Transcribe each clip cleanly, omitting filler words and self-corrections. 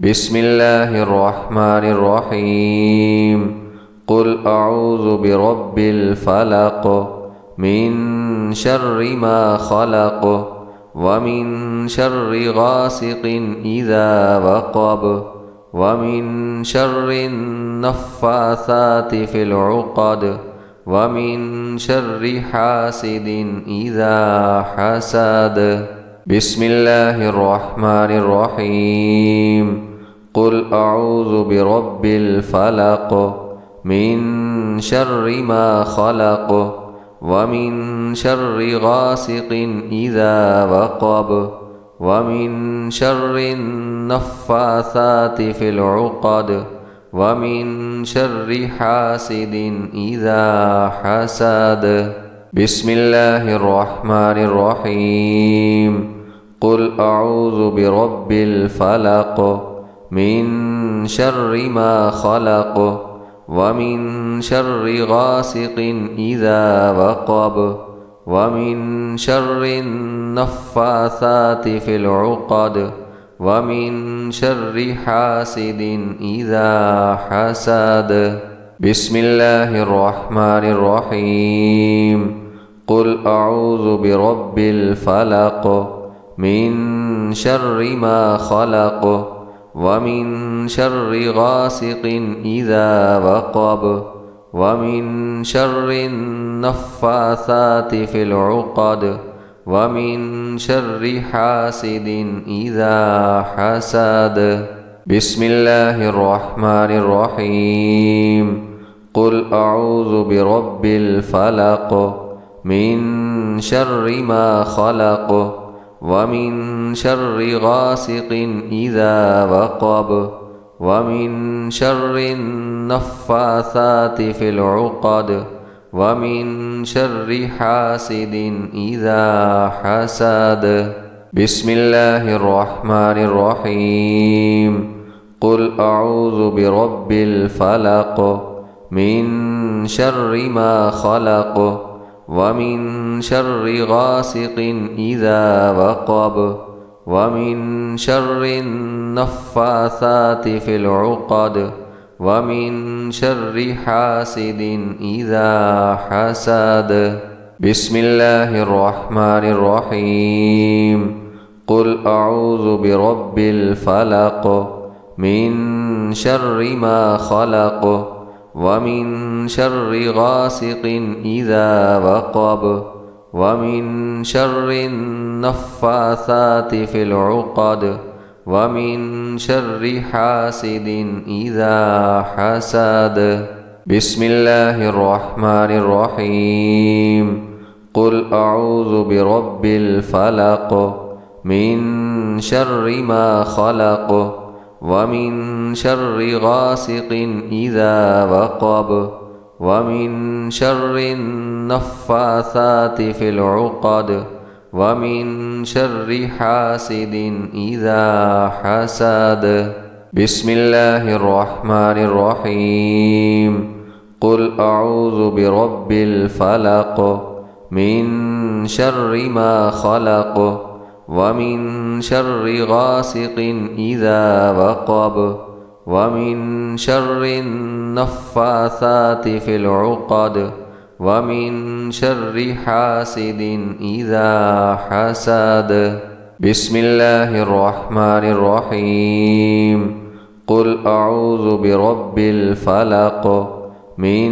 بسم الله الرحمن الرحيم. قل أعوذ برب الفلق من شر ما خلق ومن شر غاسق إذا وقب ومن شر النفاثات في العقد ومن شر حاسد إذا حسد. بسم الله الرحمن الرحيم. قل أعوذ برب الفلق من شر ما خلق ومن شر غاسق إذا وقب ومن شر النفاثات في العقد ومن شر حاسد إذا حسد. بسم الله الرحمن الرحيم. قل أعوذ برب الفلق من شر ما خلق ومن شر غاسق إذا وقب ومن شر النفاثات في العقد ومن شر حاسد إذا حسد. بسم الله الرحمن الرحيم. قل أعوذ برب الفلق من شر ما خلق ومن شر غاسق إذا وقب ومن شر النفاثات في العقد ومن شر حاسد إذا حسد. بسم الله الرحمن الرحيم. قل أعوذ برب الفلق من شر ما خلق ومن شر غاسق إذا وقب ومن شر النفاثات في العقد ومن شر حاسد إذا حسد. بسم الله الرحمن الرحيم. قل أعوذ برب الفلق من شر ما خلق ومن شر غاسق إذا وقب ومن شر النفاثات في العقد ومن شر حاسد إذا حسد. بسم الله الرحمن الرحيم. قل أعوذ برب الفلق من شر ما خلق ومن شر غاسق إذا وقب ومن شر النفاثات في العقد ومن شر حاسد إذا حسد. بسم الله الرحمن الرحيم. قل أعوذ برب الفلق من شر ما خلق ومن شر غاسق إذا وقب ومن شر النفاثات في العقد ومن شر حاسد إذا حسد. بسم الله الرحمن الرحيم. قل أعوذ برب الفلق من شر ما خلق ومن شر غاسق إذا وقب ومن شر النفاثات في العقد ومن شر حاسد إذا حسد. بسم الله الرحمن الرحيم. قل أعوذ برب الفلق من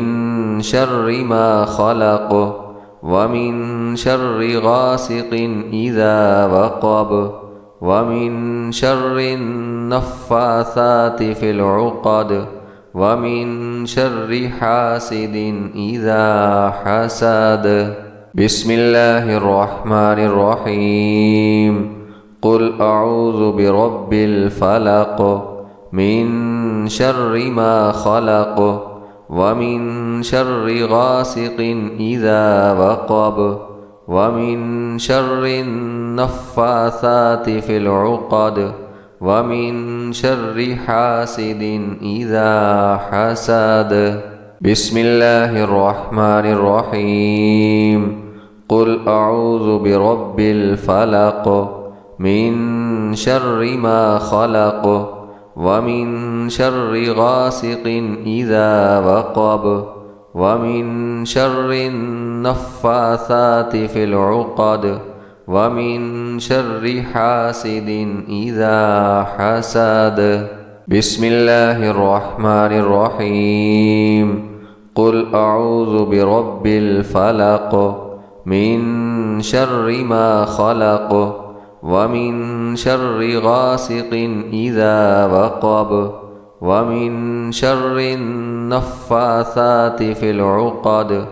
شر ما خلق ومن شر غاسق إذا وقب ومن شر النفاثات في العقد ومن شر حاسد إذا حسد. بسم الله الرحمن الرحيم. قل أعوذ برب الفلق من شر ما خلق ومن شر غاسق إذا وقب ومن شر النفاثات في العقد ومن شر حاسد إذا حسد. بسم الله الرحمن الرحيم. قل أعوذ برب الفلق من شر ما خلق ومن شر غاسق إذا وقب ومن شر النفاثات في العقد ومن شر حاسد إذا حسد بسم الله الرحمن الرحيم قل أعوذ برب الفلق من شر ما خلق ومن شر غاسق إذا وقب ومن شر النفاثات في العقد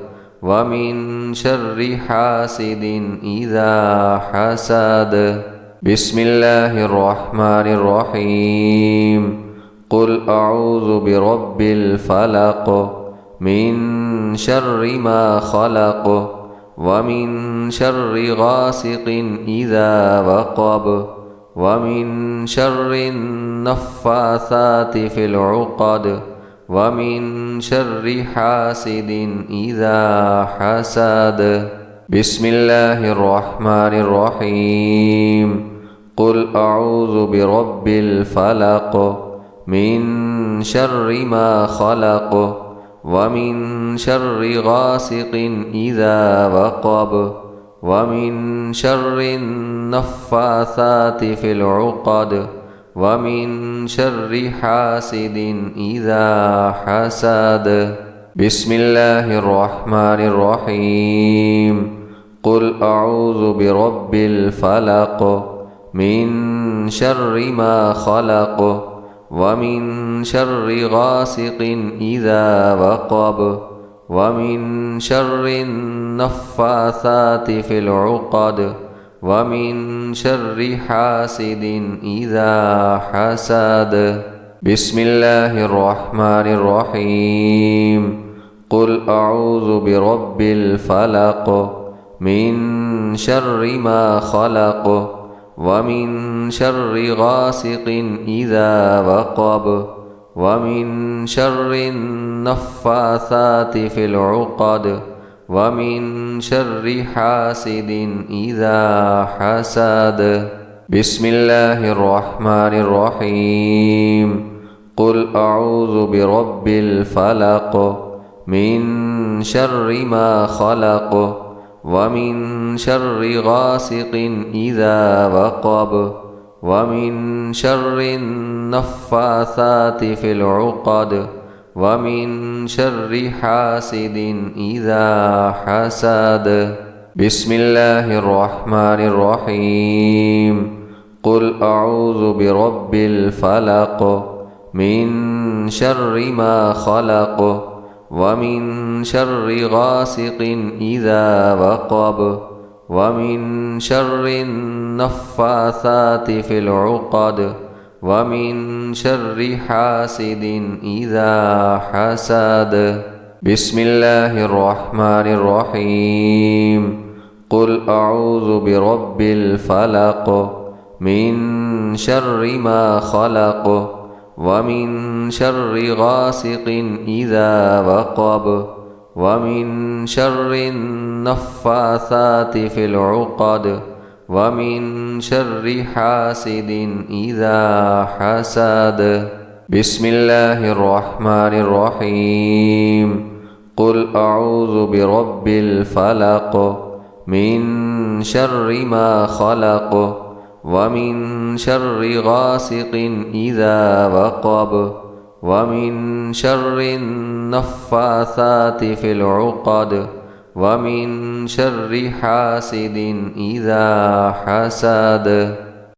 ومن شر حاسد إذا حسد بسم الله الرحمن الرحيم قل أعوذ برب الفلق من شر ما خلق ومن شر غاسق إذا وقب ومن شر النفاثات في العقد ومن شر حاسد إذا حسد بسم الله الرحمن الرحيم قل أعوذ برب الفلق من شر ما خلق ومن شر غاسق إذا وقب ومن شر النفاثات في العقد ومن شر حاسد إذا حسد بسم الله الرحمن الرحيم قل أعوذ برب الفلق من شر ما خلق ومن شر غاسق إذا وقب ومن شر النفاثات في العقد ومن شر حاسد إذا حسد بسم الله الرحمن الرحيم قل أعوذ برب الفلق من شر ما خلق ومن شر غاسق إذا وقب ومن شر النفاثات في العقد ومن شر حاسد إذا حسد بسم الله الرحمن الرحيم قل أعوذ برب الفلق من شر ما خلق ومن شر غاسق إذا وقب ومن شر النفاثات في العقد ومن شر حاسد إذا حسد بسم الله الرحمن الرحيم قل أعوذ برب الفلق من شر ما خلق ومن شر غاسق إذا وقب ومن شر النفاثات في العقد ومن شر حاسد إذا حسد بسم الله الرحمن الرحيم قل أعوذ برب الفلق من شر ما خلق ومن شر غاسق إذا وقب ومن شر النفاثات في العقد ومن شر حاسد إذا حسد بسم الله الرحمن الرحيم قل أعوذ برب الفلق من شر ما خلق ومن شر غاسق إذا وقب ومن شر النفاثات في العقد ومن شر حاسد إذا حسد